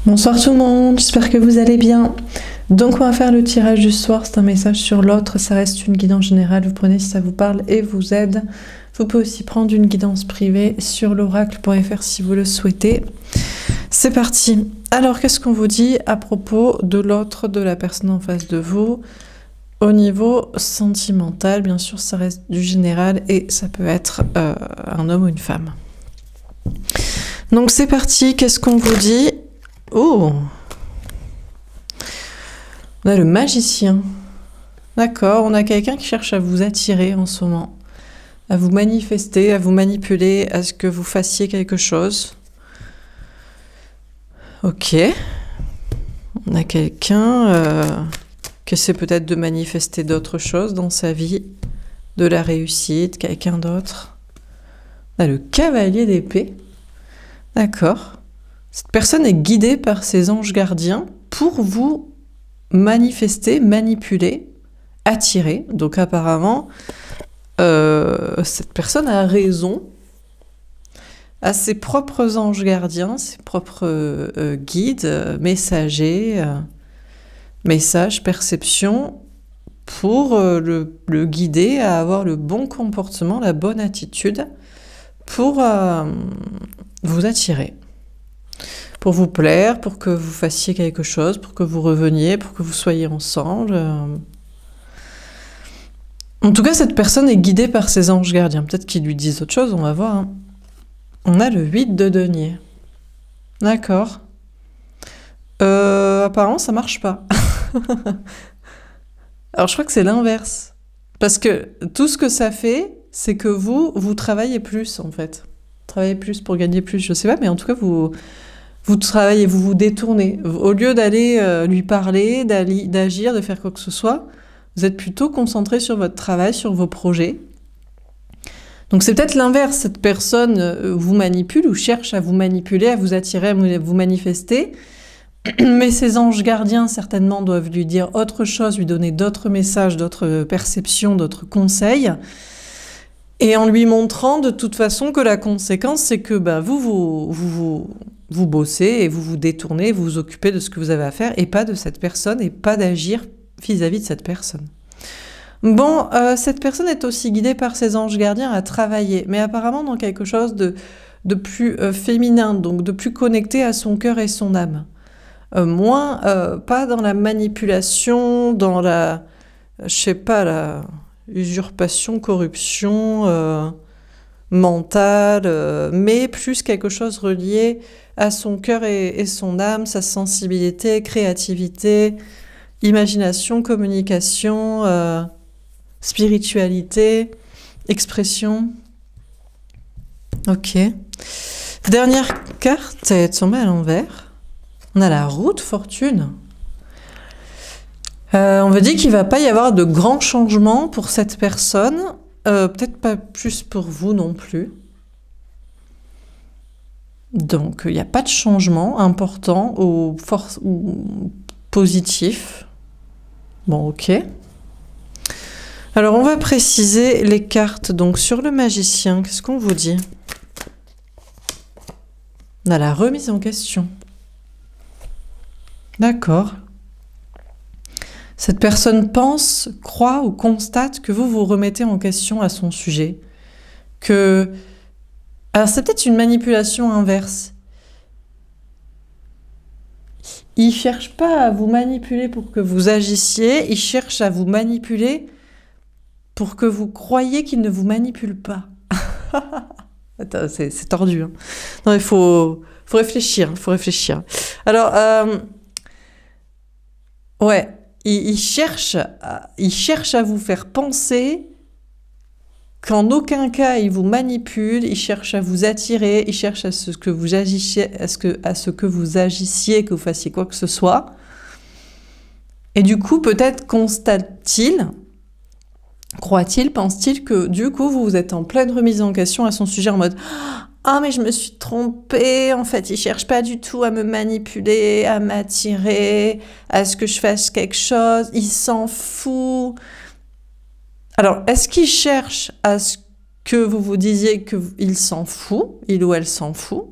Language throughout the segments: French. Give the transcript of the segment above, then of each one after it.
Bonsoir tout le monde, j'espère que vous allez bien. Donc on va faire le tirage du soir, c'est un message sur l'autre, ça reste une guidance générale, vous prenez si ça vous parle et vous aide. Vous pouvez aussi prendre une guidance privée sur l'oracle.fr si vous le souhaitez. C'est parti. Alors qu'est-ce qu'on vous dit à propos de l'autre, de la personne en face de vous? Au niveau sentimental, bien sûr ça reste du général et ça peut être un homme ou une femme. Donc c'est parti, qu'est-ce qu'on vous dit? Oh, on a le magicien. D'accord, on a quelqu'un qui cherche à vous attirer en ce moment, à vous manifester, à vous manipuler, à ce que vous fassiez quelque chose. Ok. On a quelqu'un qui essaie peut-être de manifester d'autres choses dans sa vie, de la réussite, quelqu'un d'autre. On a le cavalier d'épée. D'accord. Cette personne est guidée par ses anges gardiens pour vous manifester, manipuler, attirer. Donc apparemment, cette personne a raison, a ses propres anges gardiens, ses propres guides, messagers, messages, perceptions, pour le guider à avoir le bon comportement, la bonne attitude, pour vous attirer. Pour vous plaire, pour que vous fassiez quelque chose, pour que vous reveniez, pour que vous soyez ensemble. En tout cas, cette personne est guidée par ses anges gardiens. Peut-être qu'ils lui disent autre chose, on va voir. Hein. On a le 8 de denier. D'accord. Apparemment, ça marche pas. Alors, je crois que c'est l'inverse. Parce que tout ce que ça fait, c'est que vous travaillez plus, en fait. Travaillez plus pour gagner plus, je sais pas, mais en tout cas, vous travaillez, vous vous détournez. Au lieu d'aller lui parler, d'agir, de faire quoi que ce soit, vous êtes plutôt concentré sur votre travail, sur vos projets. Donc c'est peut-être l'inverse. Cette personne vous manipule ou cherche à vous manipuler, à vous attirer, à vous manifester. Mais ses anges gardiens, certainement, doivent lui dire autre chose, lui donner d'autres messages, d'autres perceptions, d'autres conseils. Et en lui montrant de toute façon que la conséquence, c'est que vous bossez et vous vous détournez, vous vous occupez de ce que vous avez à faire et pas de cette personne et pas d'agir vis-à-vis de cette personne. Bon, cette personne est aussi guidée par ses anges gardiens à travailler, mais apparemment dans quelque chose de plus féminin, donc de plus connecté à son cœur et son âme. Pas dans la manipulation, dans la, je sais pas, la usurpation, corruption mentale, mais plus quelque chose relié à son cœur et son âme, sa sensibilité, créativité, imagination, communication, spiritualité, expression. Ok. Dernière carte, elle est tombée à l'envers. On a la roue de fortune. On veut dire qu'il ne va pas y avoir de grands changements pour cette personne. Peut-être pas plus pour vous non plus. Donc, il n'y a pas de changement important ou positif. Bon, ok. Alors, on va préciser les cartes. Donc, sur le magicien, qu'est-ce qu'on vous dit? On a la remise en question. D'accord. Cette personne pense, croit ou constate que vous vous remettez en question à son sujet. Alors c'est peut-être une manipulation inverse. Il ne cherche pas à vous manipuler pour que vous agissiez, il cherche à vous manipuler pour que vous croyiez qu'il ne vous manipule pas. C'est tordu. Hein. Non, il faut réfléchir, Alors, ouais. Il cherche à vous faire penser qu'en aucun cas il vous manipule, il cherche à vous attirer, il cherche à ce que vous agissiez, que vous fassiez quoi que ce soit. Et du coup, peut-être constate-t-il, croit-il, pense-t-il que du coup vous êtes en pleine remise en question à son sujet en mode ah mais je me suis trompée, en fait il cherche pas du tout à me manipuler, à m'attirer, à ce que je fasse quelque chose, il s'en fout. Alors est-ce qu'il cherche à ce que vous vous disiez qu'il s'en fout, il ou elle s'en fout,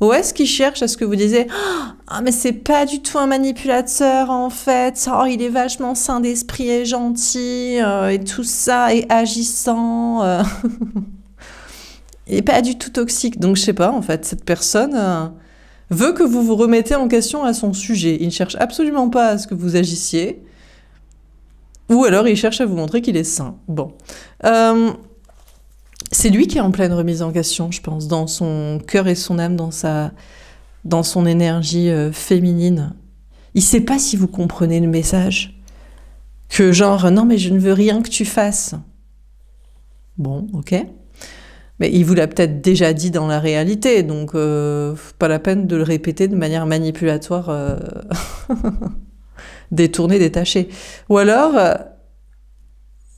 Ou est-ce qu'il cherche à ce que vous disiez « Ah, mais c'est pas du tout un manipulateur, en fait. Oh, il est vachement sain d'esprit et gentil, et tout ça, et agissant. Il est pas du tout toxique. » Donc, je sais pas, en fait, cette personne veut que vous vous remettez en question à son sujet. Il ne cherche absolument pas à ce que vous agissiez. Ou alors, il cherche à vous montrer qu'il est sain. Bon. C'est lui qui est en pleine remise en question, je pense, dans son cœur et son âme, dans son énergie féminine. Il sait pas si vous comprenez le message. Que genre, non mais je ne veux rien que tu fasses. Bon, ok. Mais il vous l'a peut-être déjà dit dans la réalité, donc pas la peine de le répéter de manière manipulatoire, détournée, détachée. Ou alors...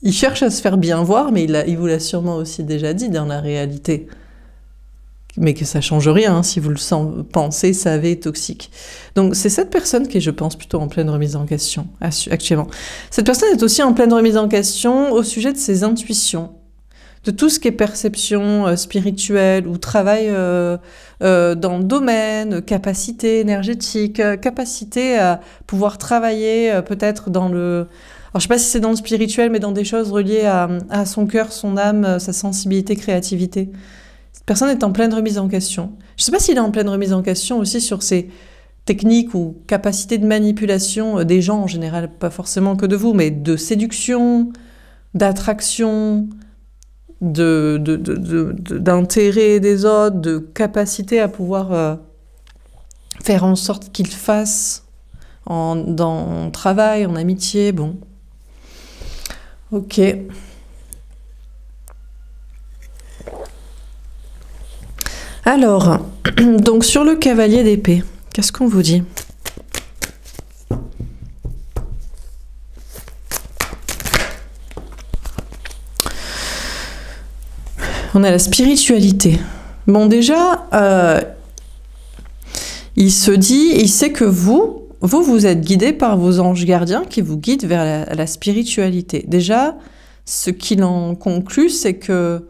il cherche à se faire bien voir, mais il vous l'a sûrement aussi déjà dit dans la réalité. Mais que ça change rien, hein, si vous le pensez, savez, toxique. Donc c'est cette personne qui est, je pense, plutôt en pleine remise en question, actuellement. Cette personne est aussi en pleine remise en question au sujet de ses intuitions, de tout ce qui est perception spirituelle ou travail dans le domaine, capacité énergétique, capacité à pouvoir travailler peut-être dans le... Alors, je sais pas si c'est dans le spirituel, mais dans des choses reliées à son cœur, son âme, sa sensibilité, créativité. Cette personne est en pleine remise en question. Je sais pas s'il est en pleine remise en question aussi sur ses techniques ou capacités de manipulation des gens en général, pas forcément que de vous, mais de séduction, d'attraction, d'intérêt des autres, de capacité à pouvoir faire en sorte qu'ils fassent dans le travail, en amitié, bon. Ok. Alors, donc sur le cavalier d'épée, qu'est-ce qu'on vous dit? On a la spiritualité. Bon, déjà, il sait que vous êtes guidé par vos anges gardiens qui vous guident vers la spiritualité. Déjà, ce qu'il en conclut, c'est que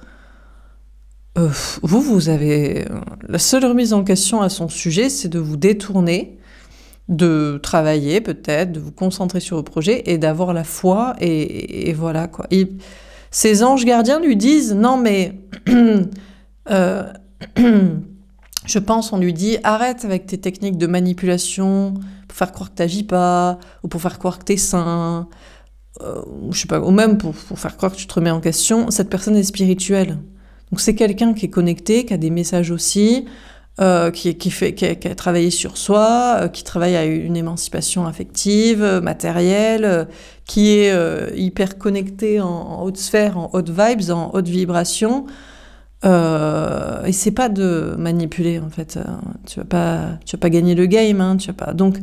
vous avez... La seule remise en question à son sujet, c'est de vous détourner, de travailler peut-être, de vous concentrer sur vos projets et d'avoir la foi et voilà quoi. Ses anges gardiens lui disent « Non mais... je pense, on lui dit « Arrête avec tes techniques de manipulation pour faire croire que t'agis pas, ou pour faire croire que t'es sain, je sais pas, ou même pour faire croire que tu te remets en question. » Cette personne est spirituelle. Donc c'est quelqu'un qui est connecté, qui a des messages aussi, qui a travaillé sur soi, qui travaille à une émancipation affective, matérielle, qui est hyper connecté en haute sphère, en haute vibes, en haute vibration. Et c'est pas de manipuler en fait. Tu vas pas gagner le game, hein, tu vas pas. Donc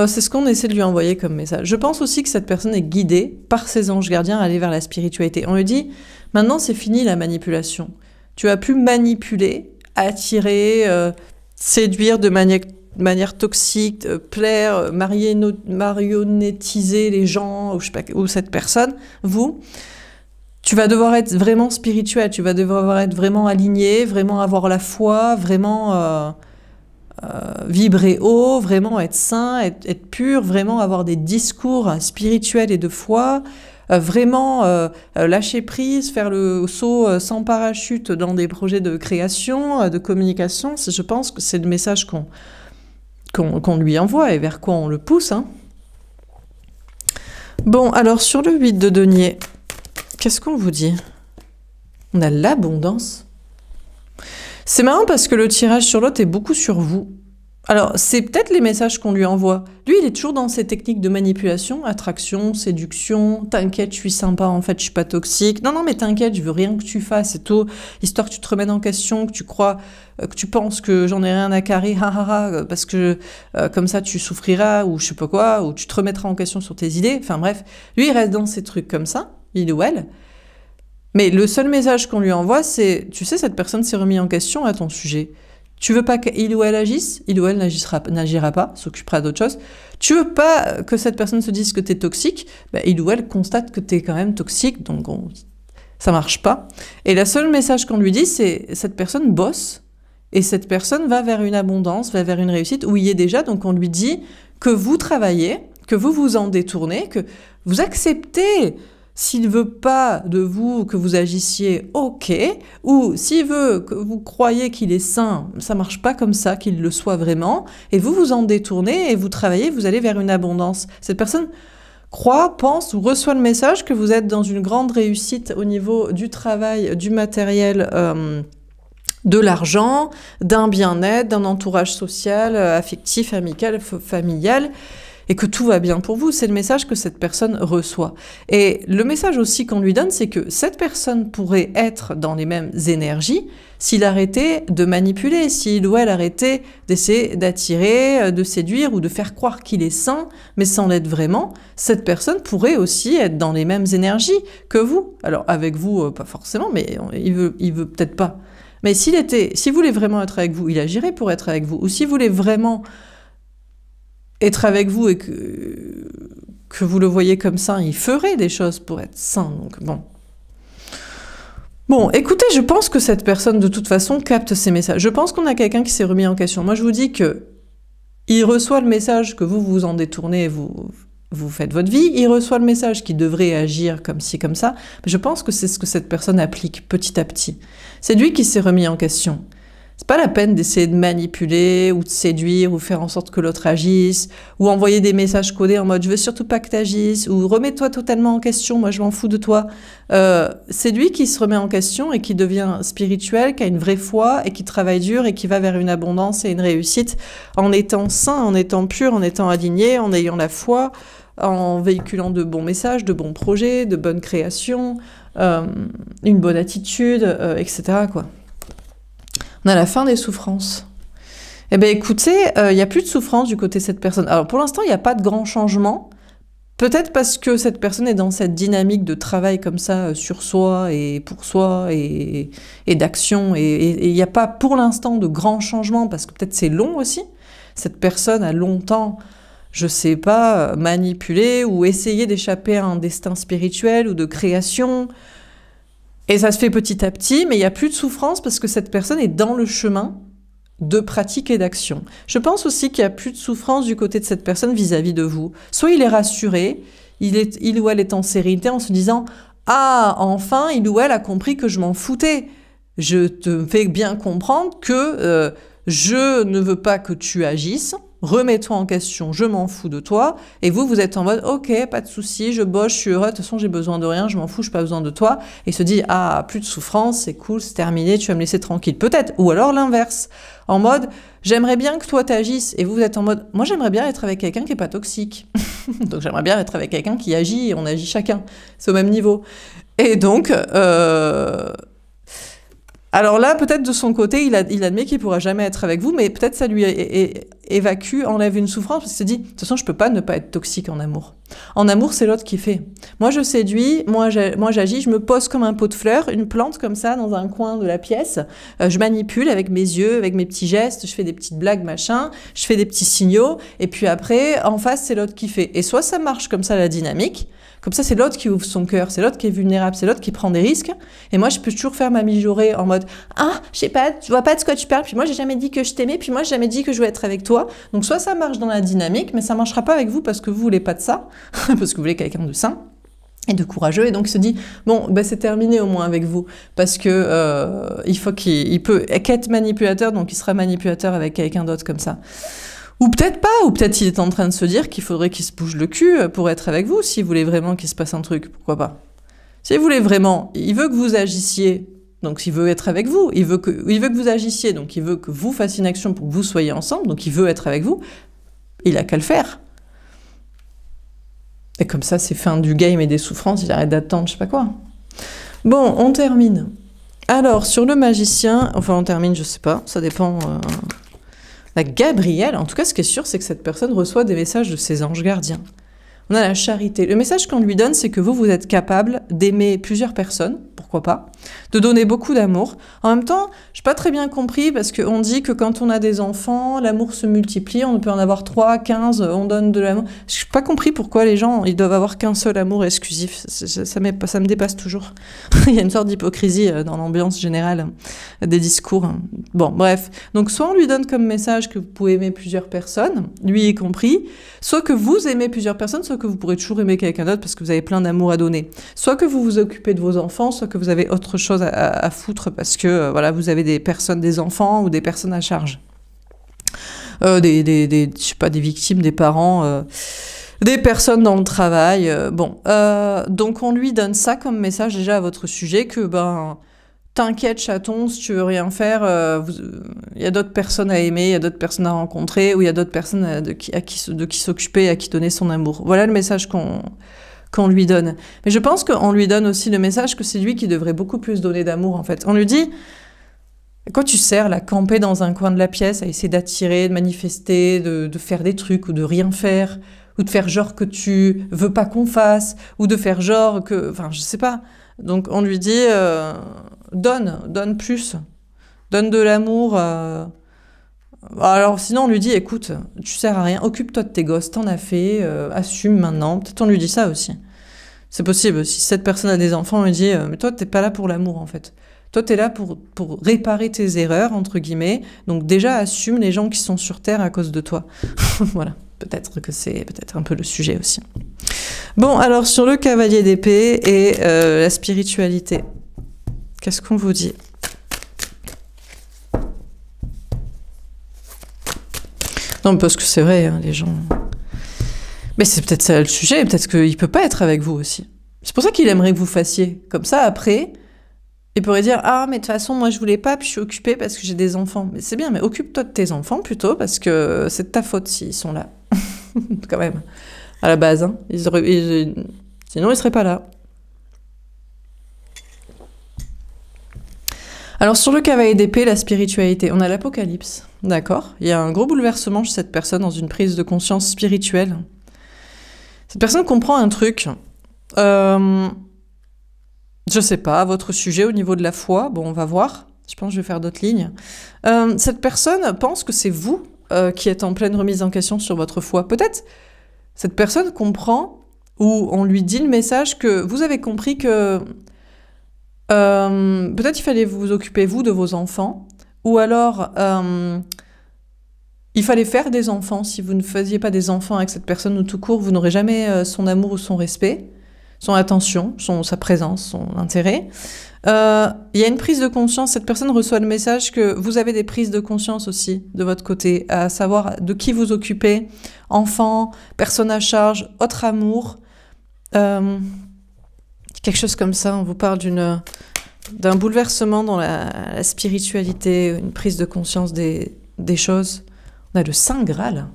c'est ce qu'on essaie de lui envoyer comme message. Je pense aussi que cette personne est guidée par ses anges gardiens à aller vers la spiritualité. On lui dit maintenant c'est fini la manipulation. Tu vas plus manipuler, attirer, séduire de manière toxique, plaire, marionnettiser les gens ou je sais pas, ou cette personne. Tu vas devoir être vraiment spirituel, tu vas devoir être vraiment aligné, vraiment avoir la foi, vraiment vibrer haut, vraiment être sain, être pur, vraiment avoir des discours spirituels et de foi, vraiment lâcher prise, faire le saut sans parachute dans des projets de création, de communication. Je pense que c'est le message qu'on lui envoie et vers quoi on le pousse. Hein. Bon, alors sur le 8 de denier... Qu'est-ce qu'on vous dit? On a l'abondance. C'est marrant parce que le tirage sur l'autre est beaucoup sur vous. Alors, c'est peut-être les messages qu'on lui envoie. Lui, il est toujours dans ses techniques de manipulation, attraction, séduction. T'inquiète, je suis sympa, en fait, je suis pas toxique. Non, mais t'inquiète, je veux rien que tu fasses, c'est tout. Histoire que tu te remettes en question, que tu crois, que tu penses que j'en ai rien à carrer, parce que comme ça, tu souffriras, ou je sais pas quoi, ou tu te remettras en question sur tes idées. Enfin bref, lui, il reste dans ces trucs comme ça. Il ou elle. Mais le seul message qu'on lui envoie, c'est, tu sais, cette personne s'est remise en question à ton sujet. Tu veux pas qu'il ou elle agisse, il ou elle n'agira pas, s'occupera d'autre chose. Tu veux pas que cette personne se dise que t'es toxique, bah, il ou elle constate que t'es quand même toxique, donc ça marche pas. Et le seul message qu'on lui dit, c'est cette personne bosse Et cette personne va vers une abondance, va vers une réussite où il y est déjà. Donc on lui dit que vous travaillez, que vous vous en détournez, que vous acceptez. S'il veut pas de vous que vous agissiez, ok. Ou s'il veut que vous croyez qu'il est sain, ça marche pas comme ça, qu'il le soit vraiment. Et vous vous en détournez et vous travaillez, vous allez vers une abondance. Cette personne croit, pense ou reçoit le message que vous êtes dans une grande réussite au niveau du travail, du matériel, de l'argent, d'un bien-être, d'un entourage social, affectif, amical, familial, et que tout va bien pour vous. C'est le message que cette personne reçoit. Et le message aussi qu'on lui donne, c'est que cette personne pourrait être dans les mêmes énergies s'il arrêtait de manipuler, s'il ou elle arrêtait d'essayer d'attirer, de séduire ou de faire croire qu'il est sain, mais sans l'être vraiment. Cette personne pourrait aussi être dans les mêmes énergies que vous. Alors avec vous, pas forcément, mais il veut peut-être pas. Mais s'il voulait vraiment être avec vous, il agirait pour être avec vous. Ou s'il voulait vraiment être avec vous et que vous le voyez comme ça, il ferait des choses pour être sain. Donc bon. Bon, écoutez, je pense que cette personne, de toute façon, capte ces messages. Je pense qu'on a quelqu'un qui s'est remis en question. Moi, je vous dis que il reçoit le message que vous vous en détournez, vous faites votre vie. Il reçoit le message qu'il devrait agir comme ci, comme ça. Mais je pense que c'est ce que cette personne applique petit à petit. C'est lui qui s'est remis en question. C'est pas la peine d'essayer de manipuler ou de séduire ou faire en sorte que l'autre agisse ou envoyer des messages codés en mode je veux surtout pas que t'agisses ou remets-toi totalement en question, moi je m'en fous de toi. C'est lui qui se remet en question et qui devient spirituel, qui a une vraie foi et qui travaille dur et qui va vers une abondance et une réussite en étant sain, en étant pur, en étant aligné, en ayant la foi, en véhiculant de bons messages, de bons projets, de bonnes créations, une bonne attitude, etc. quoi. On a la fin des souffrances. Eh bien, écoutez, il n'y a plus de souffrance du côté de cette personne. Alors, pour l'instant, il n'y a pas de grand changement. Peut-être parce que cette personne est dans cette dynamique de travail comme ça, sur soi et pour soi et d'action. Et il n'y a pas, pour l'instant, de grand changement parce que peut-être c'est long aussi. Cette personne a longtemps, je sais pas, manipulé ou essayé d'échapper à un destin spirituel ou de création. Et ça se fait petit à petit, mais il n'y a plus de souffrance parce que cette personne est dans le chemin de pratique et d'action. Je pense aussi qu'il n'y a plus de souffrance du côté de cette personne vis-à-vis de vous. Soit il est rassuré, il ou elle est en sérénité en se disant « Ah, enfin, il ou elle a compris que je m'en foutais. Je te fais bien comprendre que je ne veux pas que tu agisses. Remets-toi en question, je m'en fous de toi. » Et vous êtes en mode « Ok, pas de souci, je bosse, je suis heureux, de toute façon j'ai besoin de rien, je m'en fous, je n'ai pas besoin de toi. » Et il se dit « Ah, plus de souffrance, c'est cool, c'est terminé, tu vas me laisser tranquille. » Peut-être. Ou alors l'inverse, en mode « J'aimerais bien que toi t'agisses. » Et vous êtes en mode « Moi j'aimerais bien être avec quelqu'un qui n'est pas toxique. » Donc j'aimerais bien être avec quelqu'un qui agit et on agit chacun. C'est au même niveau. Et donc... Alors là, peut-être de son côté, il admet qu'il pourra jamais être avec vous, mais peut-être ça lui évacue, enlève une souffrance, parce qu'il se dit, de toute façon, je peux pas ne pas être toxique en amour. En amour, c'est l'autre qui fait. Moi, je séduis, moi j'agis, je me pose comme un pot de fleurs, une plante comme ça, dans un coin de la pièce. Je manipule avec mes yeux, avec mes petits gestes, je fais des petites blagues, machin, je fais des petits signaux, et puis après, en face, c'est l'autre qui fait. Et soit ça marche comme ça, la dynamique, comme ça, c'est l'autre qui ouvre son cœur, c'est l'autre qui est vulnérable, c'est l'autre qui prend des risques. Et moi, je peux toujours faire ma mijaurée en mode « Ah, je sais pas, tu vois pas de ce que tu parles, puis moi, j'ai jamais dit que je t'aimais, puis moi, j'ai jamais dit que je veux être avec toi. » Donc, soit ça marche dans la dynamique, mais ça marchera pas avec vous parce que vous voulez pas de ça, parce que vous voulez quelqu'un de sain et de courageux. Et donc, il se dit « Bon, ben, c'est terminé au moins avec vous, parce que il faut qu'il peut être manipulateur, donc il sera manipulateur avec quelqu'un d'autre comme ça. » Ou peut-être pas, ou peut-être il est en train de se dire qu'il faudrait qu'il se bouge le cul pour être avec vous, s'il voulait vraiment qu'il se passe un truc, pourquoi pas. S'il voulait vraiment, il veut que vous agissiez, donc il veut être avec vous, il veut que vous agissiez, donc il veut que vous fassiez une action pour que vous soyez ensemble, donc il veut être avec vous, il a qu'à le faire. Et comme ça, c'est fin du game et des souffrances, il arrête d'attendre, je sais pas quoi. Bon, on termine. Alors, sur le magicien, enfin on termine, je sais pas, ça dépend... La Gabrielle, en tout cas, ce qui est sûr, c'est que cette personne reçoit des messages de ses anges gardiens. On a la charité. Le message qu'on lui donne, c'est que vous êtes capable d'aimer plusieurs personnes, pourquoi pas, de donner beaucoup d'amour. En même temps, je n'ai pas très bien compris parce qu'on dit que quand on a des enfants, l'amour se multiplie, on peut en avoir 3, 15, on donne de l'amour. Je n'ai pas compris pourquoi les gens, ils doivent avoir qu'un seul amour exclusif. Ça me dépasse toujours. Il y a une sorte d'hypocrisie dans l'ambiance générale des discours. Bon, bref. Donc, soit on lui donne comme message que vous pouvez aimer plusieurs personnes, lui y compris, soit que vous aimez plusieurs personnes, soit que vous pourrez toujours aimer quelqu'un d'autre parce que vous avez plein d'amour à donner. Soit que vous vous occupez de vos enfants, soit que vous avez autre chose à foutre parce que voilà, vous avez des enfants ou des personnes à charge. Je sais pas, des victimes, des parents, des personnes dans le travail. Donc on lui donne ça comme message déjà à votre sujet que t'inquiète chaton, si tu veux rien faire, il y a d'autres personnes à aimer, il y a d'autres personnes à rencontrer, ou il y a d'autres personnes de qui s'occuper, à qui donner son amour. Voilà le message qu'on lui donne. Mais je pense qu'on lui donne aussi le message que c'est lui qui devrait beaucoup plus donner d'amour, en fait. On lui dit, quand tu sers là, camper dans un coin de la pièce, à essayer d'attirer, de manifester, de faire des trucs, ou de rien faire, ou de faire genre que tu veux pas qu'on fasse, ou de faire genre que... Enfin, je sais pas. Donc, on lui dit, donne plus. Donne de l'amour. Alors, sinon, on lui dit, écoute, tu sers à rien, occupe-toi de tes gosses, t'en as fait, assume maintenant. Peut-être on lui dit ça aussi. C'est possible. Si cette personne a des enfants, on lui dit, mais toi, t'es pas là pour l'amour, en fait. Toi, t'es là pour réparer tes erreurs, entre guillemets. Donc, déjà, assume les gens qui sont sur Terre à cause de toi. Voilà. Peut-être que c'est peut-être un peu le sujet aussi. Bon, alors, sur le cavalier d'épée et la spiritualité, qu'est-ce qu'on vous dit ? Non, parce que c'est vrai, hein, les gens... Mais c'est peut-être ça le sujet, peut-être qu'il peut pas être avec vous aussi. C'est pour ça qu'il aimerait que vous fassiez. Comme ça, après, il pourrait dire « Ah, mais de toute façon, moi, je voulais pas, puis je suis occupée parce que j'ai des enfants. » Mais c'est bien, mais occupe-toi de tes enfants, plutôt, parce que c'est de ta faute s'ils sont là. Quand même, à la base. Hein. Sinon, ils seraient pas là. Alors, sur le cavalier d'épée, la spiritualité, on a l'Apocalypse, d'accord ? Il y a un gros bouleversement chez cette personne dans une prise de conscience spirituelle. Cette personne comprend un truc, je sais pas, à votre sujet au niveau de la foi, bon, on va voir, je pense que je vais faire d'autres lignes. Cette personne pense que c'est vous qui êtes en pleine remise en question sur votre foi. Peut-être cette personne comprend, ou on lui dit le message que vous avez compris que peut-être il fallait vous occuper, vous, de vos enfants, ou alors il fallait faire des enfants. Si vous ne faisiez pas des enfants avec cette personne ou tout court, vous n'aurez jamais son amour ou son respect, son attention, sa présence, son intérêt. Il y a une prise de conscience, cette personne reçoit le message que vous avez des prises de conscience aussi de votre côté, à savoir de qui vous occupez, enfants, personnes à charge, autre amour, quelque chose comme ça. On vous parle d'un bouleversement dans la spiritualité, une prise de conscience des choses. On a le Saint Graal.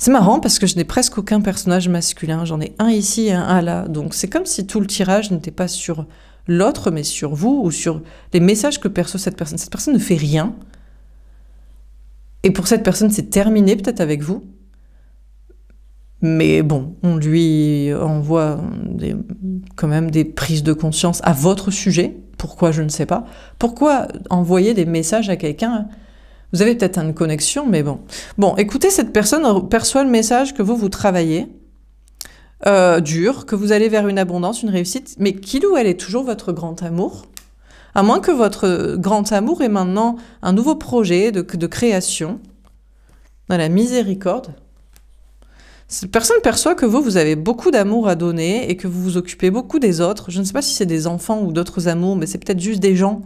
C'est marrant parce que je n'ai presque aucun personnage masculin. J'en ai un ici et un là. Donc c'est comme si tout le tirage n'était pas sur l'autre, mais sur vous ou sur les messages que perçoit cette personne. Cette personne ne fait rien. Et pour cette personne, c'est terminé peut-être avec vous. Mais bon, on lui envoie quand même des prises de conscience à votre sujet. Pourquoi, je ne sais pas. Pourquoi envoyer des messages à quelqu'un ? Vous avez peut-être une connexion, mais bon. Bon, écoutez, cette personne perçoit le message que vous travaillez dur, que vous allez vers une abondance, une réussite, mais qu'il ou elle est toujours votre grand amour, à moins que votre grand amour ait maintenant un nouveau projet de création, dans la miséricorde. Cette personne perçoit que vous avez beaucoup d'amour à donner et que vous vous occupez beaucoup des autres. Je ne sais pas si c'est des enfants ou d'autres amours, mais c'est peut-être juste des gens,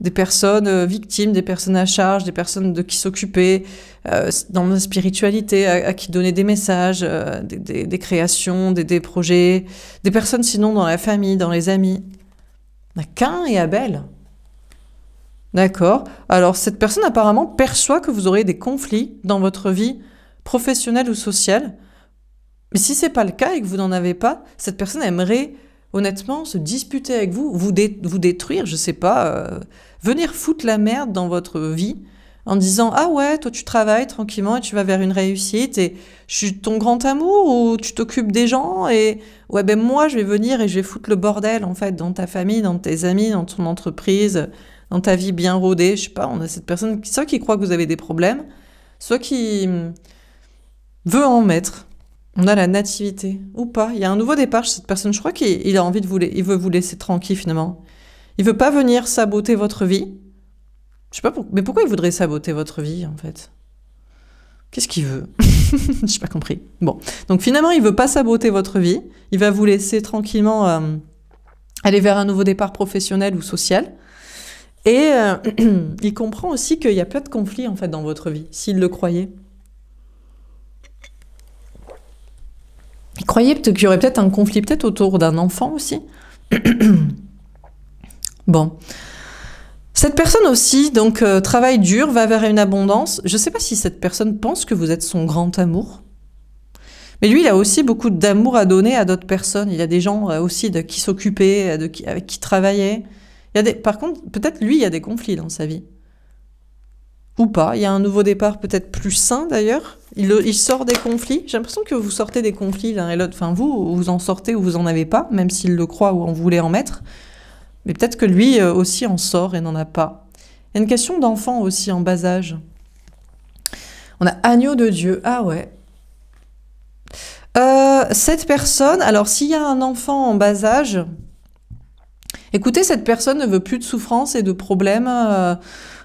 des personnes victimes, des personnes à charge, des personnes de qui s'occuper, dans la spiritualité, à qui donner des messages, des créations, des projets, des personnes sinon dans la famille, dans les amis. On a Caïn et Abel. D'accord. Alors, cette personne apparemment perçoit que vous aurez des conflits dans votre vie professionnelle ou sociale. Mais si c'est pas le cas et que vous n'en avez pas, cette personne aimerait honnêtement se disputer avec vous, vous détruire, je sais pas, venir foutre la merde dans votre vie, en disant « Ah ouais, toi tu travailles tranquillement et tu vas vers une réussite et je suis ton grand amour ou tu t'occupes des gens et ouais ben moi je vais venir et je vais foutre le bordel en fait dans ta famille, dans tes amis, dans ton entreprise, dans ta vie bien rodée. Je sais pas, on a cette personne soit qui croit que vous avez des problèmes, soit qui veut en mettre. On a la nativité ou pas. Il y a un nouveau départ chez cette personne. Je crois qu'il a envie de il veut vous laisser tranquille finalement. Il veut pas venir saboter votre vie. Je sais pas mais pourquoi il voudrait saboter votre vie, en fait? Qu'est-ce qu'il veut? J'ai pas compris. Bon. Donc finalement, il veut pas saboter votre vie. Il va vous laisser tranquillement aller vers un nouveau départ professionnel ou social. Et il comprend aussi qu'il y a plein de conflits, en fait, dans votre vie, s'il le croyait. Il croyait qu'il y aurait peut-être un conflit, peut-être autour d'un enfant aussi. Bon. Cette personne aussi, donc, travaille dur, va vers une abondance. Je ne sais pas si cette personne pense que vous êtes son grand amour. Mais lui, il a aussi beaucoup d'amour à donner à d'autres personnes. Il a des gens aussi de qui s'occuper, avec qui travailler. Par contre, peut-être lui, il y a des conflits dans sa vie. Ou pas. Il y a un nouveau départ peut-être plus sain d'ailleurs. Il sort des conflits. J'ai l'impression que vous sortez des conflits l'un et l'autre. Enfin, vous en sortez ou vous en avez pas, même s'il le croit ou on voulait en mettre. Mais peut-être que lui aussi en sort et n'en a pas. Il y a une question d'enfant aussi en bas âge. On a agneau de Dieu. Ah ouais. Cette personne, alors s'il y a un enfant en bas âge, écoutez, cette personne ne veut plus de souffrance et de problèmes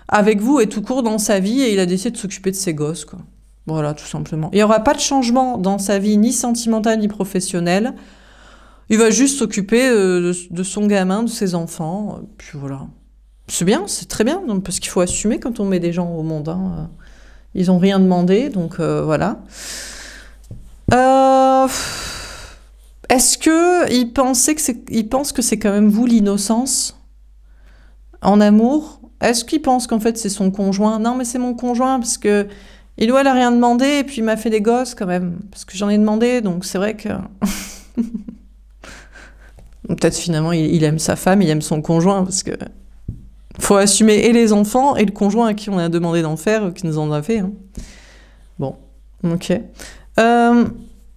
avec vous et tout court dans sa vie et il a décidé de s'occuper de ses gosses, quoi. Voilà, tout simplement. Il n'y aura pas de changement dans sa vie, ni sentimental, ni professionnel. Il va juste s'occuper de son gamin, de ses enfants, puis voilà. C'est bien, c'est très bien, donc, parce qu'il faut assumer quand on met des gens au monde. Hein. Ils n'ont rien demandé, donc voilà. Est-ce qu'il pense que c'est quand même vous l'innocence en amour? Est-ce qu'il pense qu'en fait c'est son conjoint? Non, mais c'est mon conjoint parce que il ou elle a rien demandé et puis il m'a fait des gosses quand même parce que j'en ai demandé, donc c'est vrai que peut-être finalement il aime sa femme, il aime son conjoint parce que faut assumer et les enfants et le conjoint à qui on a demandé d'en faire, qui nous en a fait. Hein. Bon, ok.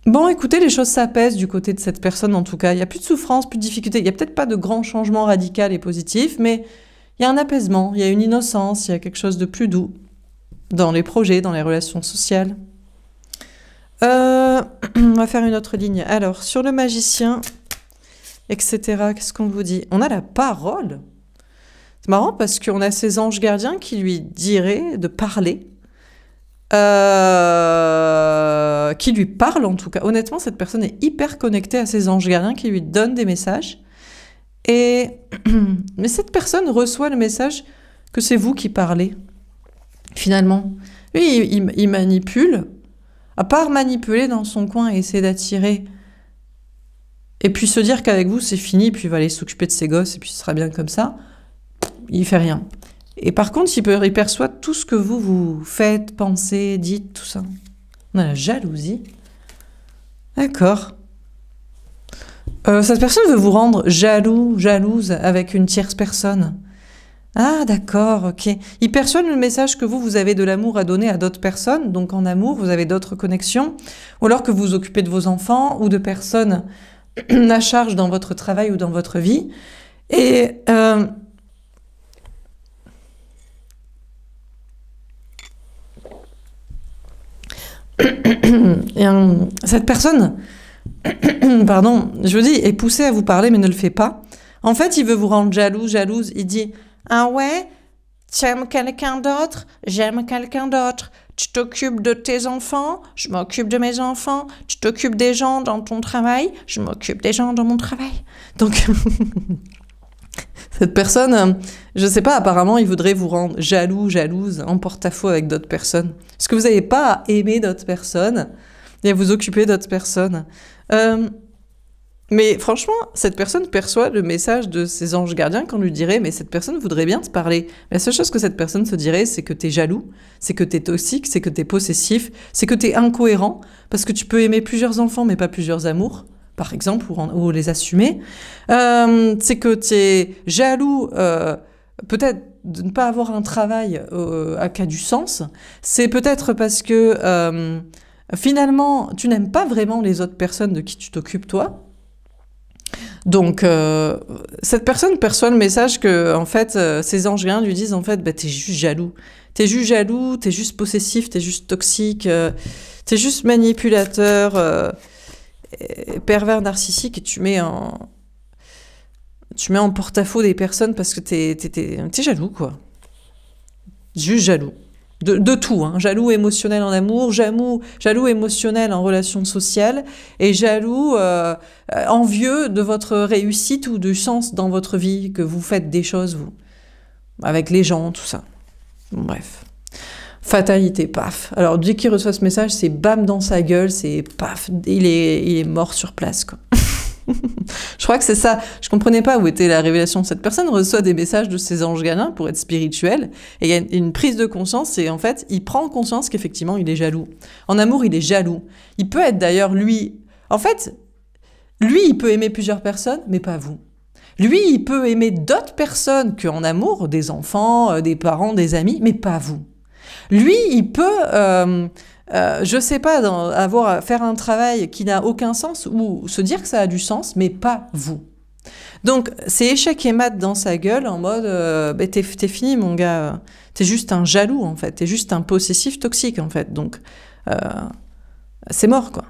Bon, écoutez, les choses s'apaisent du côté de cette personne en tout cas. Il n'y a plus de souffrance, plus de difficultés. Il n'y a peut-être pas de grand changement radical et positif, mais il y a un apaisement, il y a une innocence, il y a quelque chose de plus doux dans les projets, dans les relations sociales. On va faire une autre ligne. Alors, sur le magicien, etc., qu'est-ce qu'on vous dit? On a la parole. C'est marrant parce qu'on a ces anges gardiens qui lui diraient de parler. Qui lui parle en tout cas. Honnêtement, cette personne est hyper connectée à ses anges gardiens qui lui donnent des messages. Mais cette personne reçoit le message que c'est vous qui parlez, finalement. Lui, il manipule. À part manipuler dans son coin et essayer d'attirer, et puis se dire qu'avec vous, c'est fini, puis il va aller s'occuper de ses gosses, et puis ce sera bien comme ça, il fait rien. Et par contre, il perçoit tout ce que vous faites, pensez, dites, tout ça. On a la jalousie. D'accord. Cette personne veut vous rendre jalouse avec une tierce personne. Ah, d'accord, ok. Il perçoit le message que vous avez de l'amour à donner à d'autres personnes. Donc en amour, vous avez d'autres connexions. Ou alors que vous vous occupez de vos enfants ou de personnes à charge dans votre travail ou dans votre vie. Et... cette personne, pardon, je vous dis, est poussée à vous parler mais ne le fait pas. En fait, il veut vous rendre jalouse. Il dit, ah ouais, tu aimes quelqu'un d'autre, j'aime quelqu'un d'autre. Tu t'occupes de tes enfants, je m'occupe de mes enfants. Tu t'occupes des gens dans ton travail, je m'occupe des gens dans mon travail. Donc, cette personne, je sais pas, apparemment, il voudrait vous rendre jalouse, en porte-à-faux avec d'autres personnes. Est-ce que vous n'avez pas à aimer d'autres personnes et à vous occuper d'autres personnes? Mais franchement, cette personne perçoit le message de ses anges gardiens qu'on lui dirait « mais cette personne voudrait bien te parler ». La seule chose que cette personne se dirait, c'est que t'es jaloux, c'est que t'es toxique, c'est que t'es possessif, c'est que t'es incohérent, parce que tu peux aimer plusieurs enfants mais pas plusieurs amours, par exemple, ou les assumer. C'est que t'es jaloux, peut-être de ne pas avoir un travail qui a du sens, c'est peut-être parce que finalement, tu n'aimes pas vraiment les autres personnes de qui tu t'occupes toi. Donc, cette personne perçoit le message que, en fait, ces anges gardiens lui disent, en fait, bah, t'es juste jaloux. T'es juste jaloux, t'es juste possessif, t'es juste toxique, t'es juste manipulateur, pervers narcissique, et tu mets en porte-à-faux des personnes parce que t'es jaloux, quoi. Juste jaloux. De tout, hein. Jaloux émotionnel en amour, jaloux émotionnel en relation sociale, et jaloux envieux de votre réussite ou du sens dans votre vie, que vous faites des choses, vous, avec les gens, tout ça. Bref. Fatalité, paf. Alors, dès qu'il reçoit ce message, c'est bam dans sa gueule, c'est paf, il est mort sur place, quoi. Je crois que c'est ça. Je comprenais pas où était la révélation. Cette personne reçoit des messages de ses anges gardiens pour être spirituel, et il y a une prise de conscience, et en fait, il prend conscience qu'effectivement, il est jaloux. En amour, il est jaloux. Il peut être d'ailleurs, lui... En fait, lui, il peut aimer plusieurs personnes, mais pas vous. Lui, il peut aimer d'autres personnes qu'en amour, des enfants, des parents, des amis, mais pas vous. Lui, il peut... je sais pas, faire un travail qui n'a aucun sens ou se dire que ça a du sens, mais pas vous. Donc, c'est échec et mat dans sa gueule en mode bah, t'es fini, mon gars. T'es juste un jaloux, en fait. T'es juste un possessif toxique, en fait. Donc, c'est mort, quoi.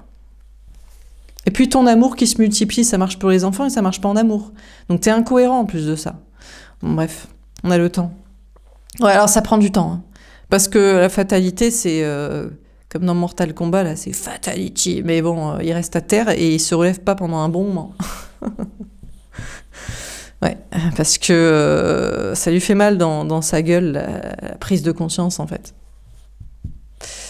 Et puis, ton amour qui se multiplie, ça marche pour les enfants et ça marche pas en amour. Donc, t'es incohérent en plus de ça. Bon, bref, on a le temps. Ouais, alors ça prend du temps. Hein. Parce que la fatalité, c'est... comme dans Mortal Kombat, là, c'est fatality. Mais bon, il reste à terre et il se relève pas pendant un bon moment. Ouais, parce que ça lui fait mal dans sa gueule, la prise de conscience, en fait.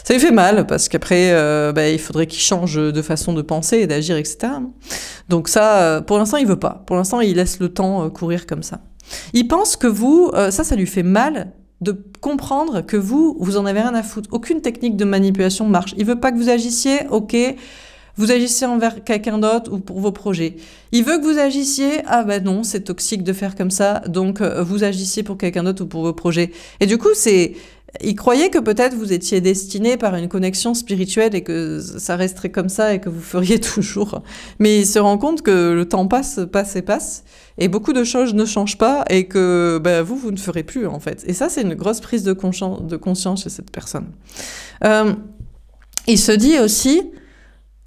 Ça lui fait mal, parce qu'après, bah, il faudrait qu'il change de façon de penser et d'agir, etc. Donc ça, pour l'instant, il veut pas. Pour l'instant, il laisse le temps courir comme ça. Il pense que vous, ça lui fait mal de comprendre que vous en avez rien à foutre. Aucune technique de manipulation marche. Il veut pas que vous agissiez, ok, vous agissez envers quelqu'un d'autre ou pour vos projets. Il veut que vous agissiez, ah bah non, c'est toxique de faire comme ça, donc vous agissiez pour quelqu'un d'autre ou pour vos projets. Et du coup, il croyait que peut-être vous étiez destiné par une connexion spirituelle et que ça resterait comme ça et que vous feriez toujours. Mais il se rend compte que le temps passe, et beaucoup de choses ne changent pas et que bah, vous ne ferez plus, en fait. Et ça, c'est une grosse prise de conscience chez cette personne. Il se dit aussi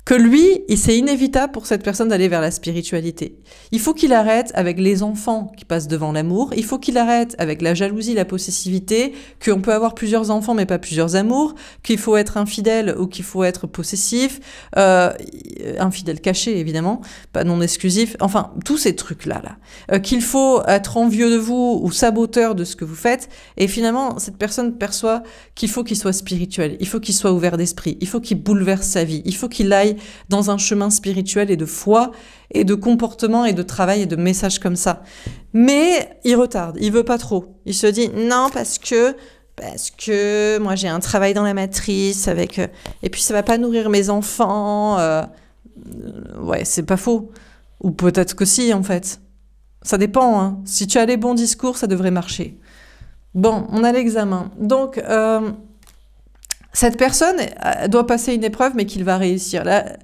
que lui, c'est inévitable pour cette personne d'aller vers la spiritualité. Il faut qu'il arrête avec les enfants qui passent devant l'amour, il faut qu'il arrête avec la jalousie, la possessivité, qu'on peut avoir plusieurs enfants mais pas plusieurs amours, qu'il faut être infidèle ou qu'il faut être possessif, infidèle caché évidemment, pas non exclusif, enfin tous ces trucs-là, qu'il faut être envieux de vous ou saboteur de ce que vous faites, et finalement cette personne perçoit qu'il faut qu'il soit spirituel, il faut qu'il soit ouvert d'esprit, il faut qu'il bouleverse sa vie, il faut qu'il aille dans un chemin spirituel et de foi et de comportement et de travail et de messages comme ça. Mais il retarde, il veut pas trop. Il se dit non parce que moi j'ai un travail dans la matrice avec et puis ça va pas nourrir mes enfants. Ouais, c'est pas faux. Ou peut-être que si en fait. Ça dépend. Hein. Si tu as les bons discours, ça devrait marcher. Bon, on a l'examen. Donc cette personne doit passer une épreuve, mais qu'il va réussir. Là,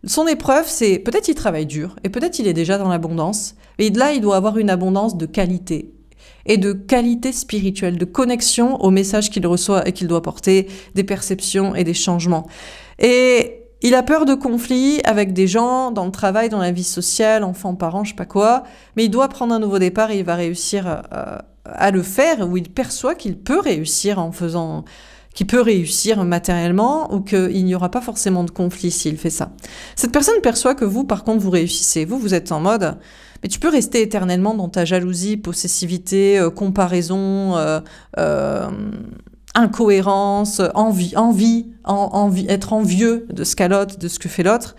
son épreuve, c'est peut-être il travaille dur, et peut-être il est déjà dans l'abondance, et là, il doit avoir une abondance de qualité, et de qualité spirituelle, de connexion au message qu'il reçoit et qu'il doit porter, des perceptions et des changements. Et il a peur de conflits avec des gens, dans le travail, dans la vie sociale, enfants, parents, je sais pas quoi, mais il doit prendre un nouveau départ et il va réussir à le faire, où il perçoit qu'il peut réussir en faisant... qu'il peut réussir matériellement ou qu'il n'y aura pas forcément de conflit s'il fait ça. Cette personne perçoit que vous, par contre, vous réussissez. Vous êtes en mode, mais tu peux rester éternellement dans ta jalousie, possessivité, comparaison, incohérence, envie, être envieux de ce qu'a l'autre, de ce que fait l'autre.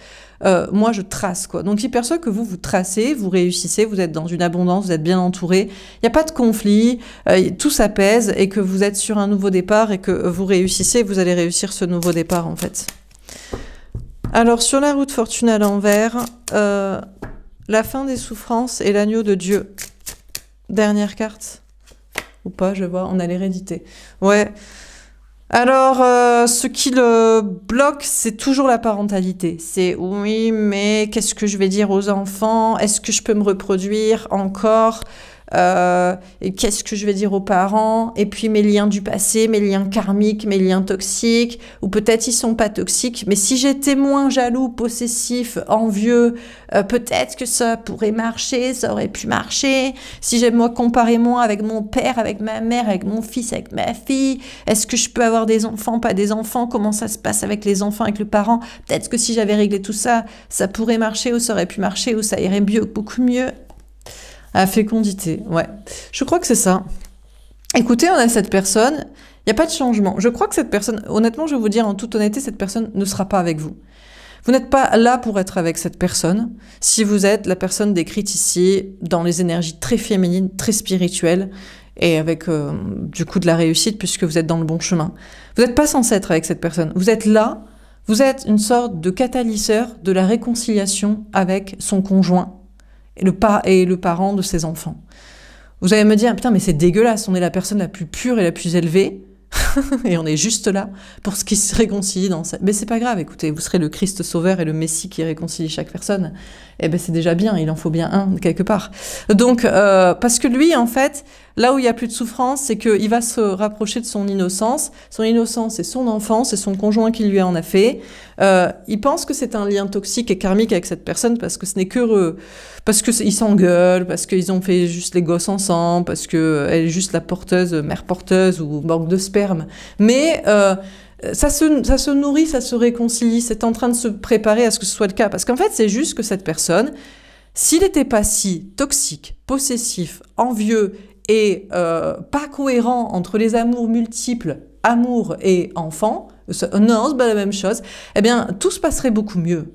Moi, je trace, quoi. Donc, il perçoit que vous tracez, vous réussissez, vous êtes dans une abondance, vous êtes bien entouré. Il n'y a pas de conflit, tout s'apaise et que vous êtes sur un nouveau départ et que vous réussissez, vous allez réussir ce nouveau départ, en fait. Alors, sur la route fortune à l'envers, la fin des souffrances et l'agneau de Dieu. Dernière carte. Ou pas, je vois, on a l'hérédité. Ouais. Alors, ce qui le bloque, c'est toujours la parentalité. C'est oui, mais qu'est-ce que je vais dire aux enfants? Est-ce que je peux me reproduire encore? Et qu'est-ce que je vais dire aux parents? Et puis mes liens du passé, mes liens karmiques, mes liens toxiques, ou peut-être ils sont pas toxiques, mais si j'étais moins jaloux, possessif, envieux, peut-être que ça pourrait marcher, ça aurait pu marcher. Si j'aime moi comparer moi avec mon père, avec ma mère, avec mon fils, avec ma fille, est-ce que je peux avoir des enfants, pas des enfants? Comment ça se passe avec les enfants, avec le parent? Peut-être que si j'avais réglé tout ça, ça pourrait marcher, ou ça aurait pu marcher, ou ça irait mieux, beaucoup mieux. À fécondité, ouais. Je crois que c'est ça. Écoutez, on a cette personne, il n'y a pas de changement. Je crois que cette personne, honnêtement, je vais vous dire en toute honnêteté, cette personne ne sera pas avec vous. Vous n'êtes pas là pour être avec cette personne si vous êtes la personne décrite ici dans les énergies très féminines, très spirituelles et avec du coup de la réussite puisque vous êtes dans le bon chemin. Vous n'êtes pas censé être avec cette personne. Vous êtes là, vous êtes une sorte de catalyseur de la réconciliation avec son conjoint et le parent de ses enfants. Vous allez me dire, putain, mais c'est dégueulasse, on est la personne la plus pure et la plus élevée, et on est juste là pour ce qui se réconcilie dans ça. Mais c'est pas grave, écoutez, vous serez le Christ sauveur et le Messie qui réconcilie chaque personne. Eh ben c'est déjà bien, il en faut bien un quelque part. Donc, parce que lui, en fait, là où il y a plus de souffrance, c'est qu'il va se rapprocher de son innocence. Son innocence, c'est son enfance, c'est son conjoint qui lui en a fait. Il pense que c'est un lien toxique et karmique avec cette personne parce que ce n'est que parce que ils s'engueulent, parce qu'ils ont fait juste les gosses ensemble, parce que elle est juste la porteuse, mère porteuse ou manque de sperme. Mais ça se nourrit, ça se réconcilie, c'est en train de se préparer à ce que ce soit le cas. Parce qu'en fait, c'est juste que cette personne, s'il n'était pas si toxique, possessif, envieux et pas cohérent entre les amours multiples, amour et enfant, non, c'est pas la même chose, eh bien, tout se passerait beaucoup mieux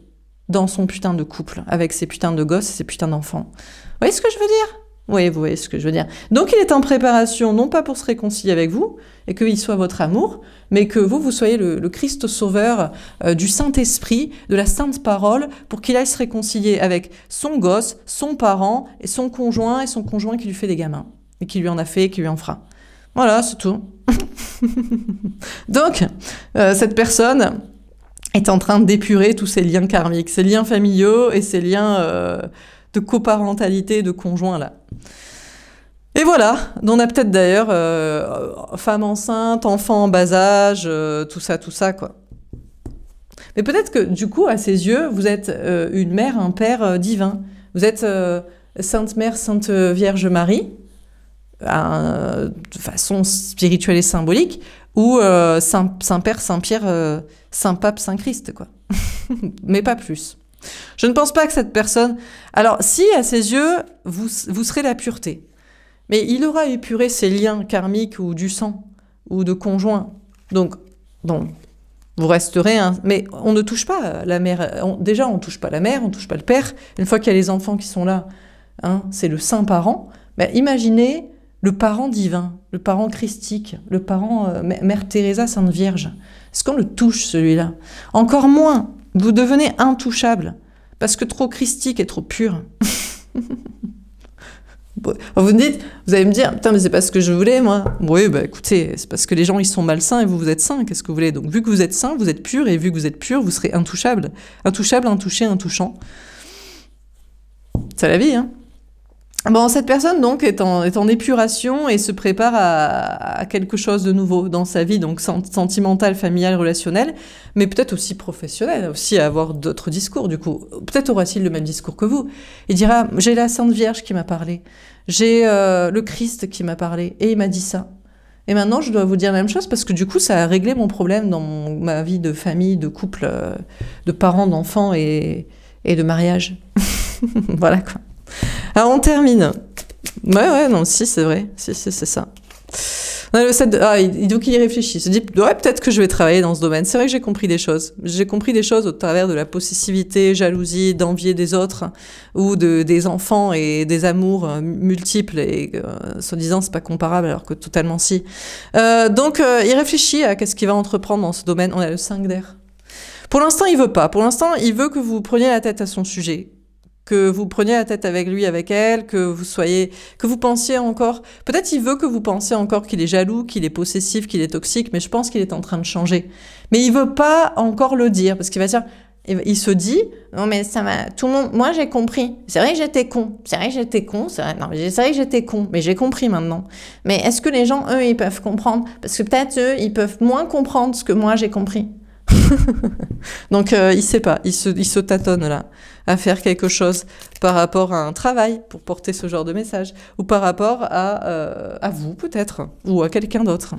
dans son putain de couple, avec ses putains de gosses et ses putains d'enfants. Vous voyez ce que je veux dire? Oui, vous voyez ce que je veux dire. Donc il est en préparation, non pas pour se réconcilier avec vous, et qu'il soit votre amour, mais que vous soyez le Christ sauveur du Saint-Esprit, de la Sainte Parole, pour qu'il aille se réconcilier avec son gosse, son parent, et son conjoint qui lui fait des gamins, et qui lui en a fait, et qui lui en fera. Voilà, c'est tout. Donc, cette personne est en train d'épurer tous ces liens karmiques, ces liens familiaux et ces liens de coparentalité, de conjoint là. Et voilà, on a peut-être d'ailleurs femme enceinte, enfant en bas âge, tout ça quoi. Mais peut-être que du coup, à ses yeux, vous êtes une mère, un père divin. Vous êtes Sainte Mère, Sainte Vierge Marie, de façon spirituelle et symbolique, ou Saint-Père, Saint-Pierre, Saint-Pape, Saint-Christ, quoi. Mais pas plus. Je ne pense pas que cette personne... Alors, si, à ses yeux, vous serez la pureté, mais il aura épuré ses liens karmiques ou du sang, ou de conjoint. Donc vous resterez... Mais on ne touche pas la mère. Déjà, on ne touche pas la mère, on ne touche pas le père. Une fois qu'il y a les enfants qui sont là, c'est le saint-parent. Mais imaginez le parent divin, le parent christique, le parent Mère Teresa, Sainte Vierge. Est-ce qu'on le touche, celui-là? Encore moins. Vous devenez intouchable, parce que trop christique et trop pur. Vous me dites, vous allez me dire, putain, mais c'est pas ce que je voulais, moi. Oui, bah écoutez, c'est parce que les gens, ils sont malsains et vous êtes sains, qu'est-ce que vous voulez? Donc, vu que vous êtes sain, vous êtes pur, et vu que vous êtes pur, vous serez intouchable. Intouchable, intouché, intouchant. C'est la vie, hein. Bon, cette personne, donc, est en épuration et se prépare à quelque chose de nouveau dans sa vie, donc sentimentale, familiale, relationnelle, mais peut-être aussi professionnelle, aussi à avoir d'autres discours, du coup. Peut-être aura-t-il le même discours que vous. Il dira, j'ai la Sainte Vierge qui m'a parlé, j'ai le Christ qui m'a parlé, et il m'a dit ça. Et maintenant, je dois vous dire la même chose, parce que du coup, ça a réglé mon problème dans ma vie de famille, de couple, de parents, d'enfants et de mariage. Voilà, quoi. Alors on termine. Ouais, non, si, c'est vrai. Si, c'est ça. On a le 7 de... donc il y réfléchit. Il se dit, ouais, peut-être que je vais travailler dans ce domaine. C'est vrai que j'ai compris des choses. J'ai compris des choses au travers de la possessivité, jalousie, d'envier des autres, ou des enfants et des amours multiples, et soi-disant, c'est pas comparable, alors que totalement si. Donc, il réfléchit à qu'est-ce qu'il va entreprendre dans ce domaine. On a le 5 d'air. Pour l'instant, il veut pas. Pour l'instant, il veut que vous preniez la tête à son sujet. que vous preniez la tête avec lui, avec elle, que vous pensiez encore, peut-être il veut que vous pensiez encore qu'il est jaloux, qu'il est possessif, qu'il est toxique, mais je pense qu'il est en train de changer. Mais il veut pas encore le dire, parce qu'il va dire, il se dit, non mais ça m'a, tout le monde, moi j'ai compris, c'est vrai que j'étais con, c'est vrai que j'étais con, c'est vrai, non mais c'est vrai que j'étais con, mais j'ai compris maintenant. Mais est-ce que les gens, eux, ils peuvent comprendre? Parce que peut-être eux, ils peuvent moins comprendre ce que moi j'ai compris. Donc il sait pas, il se tâtonne là à faire quelque chose par rapport à un travail pour porter ce genre de message ou par rapport à vous peut-être ou à quelqu'un d'autre.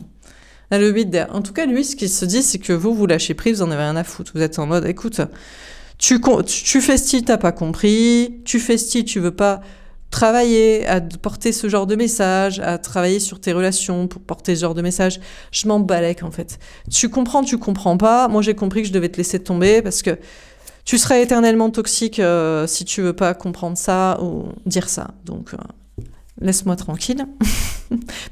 Là, le 8 d'air. En tout cas, lui, ce qu'il se dit, c'est que vous lâchez prise, vous en avez rien à foutre. Vous êtes en mode, écoute, tu fais style, t'as pas compris, tu fais style, tu veux pas travailler à porter ce genre de message, à travailler sur tes relations pour porter ce genre de message. Je m'en balèque, en fait. Tu comprends pas. Moi, j'ai compris que je devais te laisser tomber parce que tu serais éternellement toxique si tu veux pas comprendre ça ou dire ça. Donc, laisse-moi tranquille.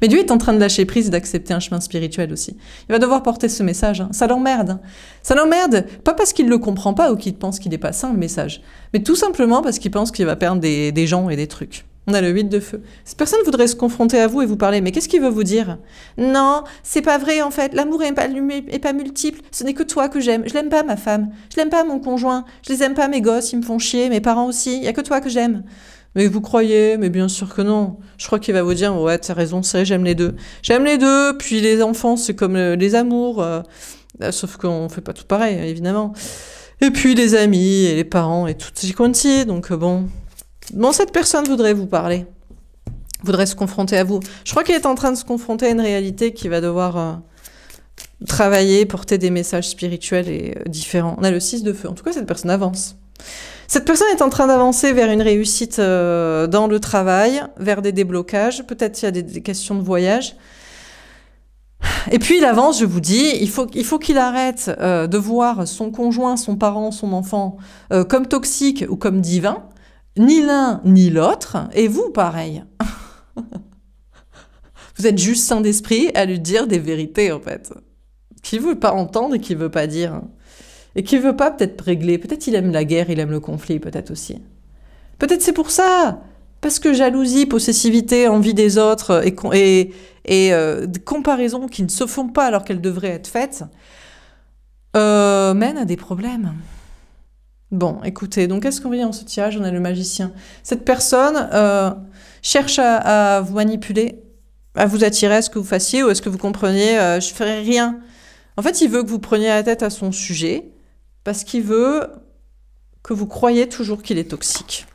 Mais lui est en train de lâcher prise et d'accepter un chemin spirituel aussi. Il va devoir porter ce message. Hein. Ça l'emmerde. Hein. Ça l'emmerde, pas parce qu'il ne le comprend pas ou qu'il pense qu'il n'est pas sain, le message, mais tout simplement parce qu'il pense qu'il va perdre des gens et des trucs. On a le 8 de feu. Cette personne voudrait se confronter à vous et vous parler, mais qu'est-ce qu'il veut vous dire? Non, c'est pas vrai en fait, l'amour est pas multiple, ce n'est que toi que j'aime. Je l'aime pas ma femme, je l'aime pas mon conjoint, je les aime pas mes gosses, ils me font chier, mes parents aussi, il y a que toi que j'aime. Mais vous croyez? Mais bien sûr que non. Je crois qu'il va vous dire, ouais, t'as raison, c'est vrai, j'aime les deux. J'aime les deux, puis les enfants, c'est comme les amours, sauf qu'on fait pas tout pareil, évidemment. Et puis les amis et les parents et tout ces quanti, donc bon... Bon, cette personne voudrait vous parler, voudrait se confronter à vous. Je crois qu'il est en train de se confronter à une réalité qui va devoir travailler, porter des messages spirituels et différents. On a le 6 de feu. En tout cas, cette personne avance. Cette personne est en train d'avancer vers une réussite dans le travail, vers des déblocages. Peut-être il y a des questions de voyage. Et puis il avance, je vous dis, il faut qu'il arrête de voir son conjoint, son parent, son enfant comme toxique ou comme divin. Ni l'un, ni l'autre, et vous, pareil. Vous êtes juste saint d'esprit à lui dire des vérités, en fait. Qu'il ne veut pas entendre et qu'il ne veut pas dire. Et qu'il ne veut pas peut-être régler. Peut-être il aime la guerre, il aime le conflit, peut-être aussi. Peut-être c'est pour ça. Parce que jalousie, possessivité, envie des autres et des comparaisons qui ne se font pas alors qu'elles devraient être faites, mènent à des problèmes. Bon, écoutez, donc qu'est-ce qu'on voit dans ce tirage? On a le magicien. Cette personne cherche à vous manipuler, à vous attirer à ce que vous fassiez, ou est-ce que vous compreniez je ferai rien. En fait, il veut que vous preniez la tête à son sujet, parce qu'il veut que vous croyiez toujours qu'il est toxique.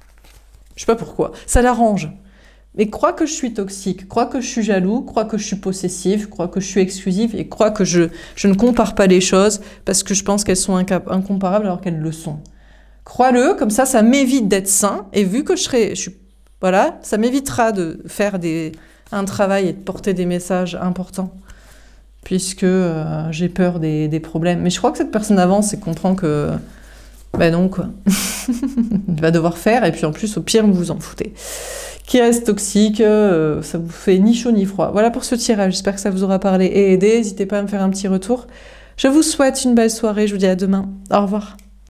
Je sais pas pourquoi. Ça l'arrange. Mais crois que je suis toxique, crois que je suis jaloux, crois que je suis possessif, crois que je suis exclusive, et crois que je ne compare pas les choses, parce que je pense qu'elles sont incomparables alors qu'elles le sont. Crois-le, comme ça m'évite d'être sain, et vu que voilà, ça m'évitera de faire un travail et de porter des messages importants, puisque j'ai peur des problèmes. Mais je crois que cette personne avance et comprend que, ben non, quoi. Il va devoir faire, et puis en plus, au pire, vous vous en foutez. Qui reste toxique, ça vous fait ni chaud ni froid. Voilà pour ce tirage, j'espère que ça vous aura parlé et aidé. N'hésitez pas à me faire un petit retour. Je vous souhaite une belle soirée, je vous dis à demain. Au revoir.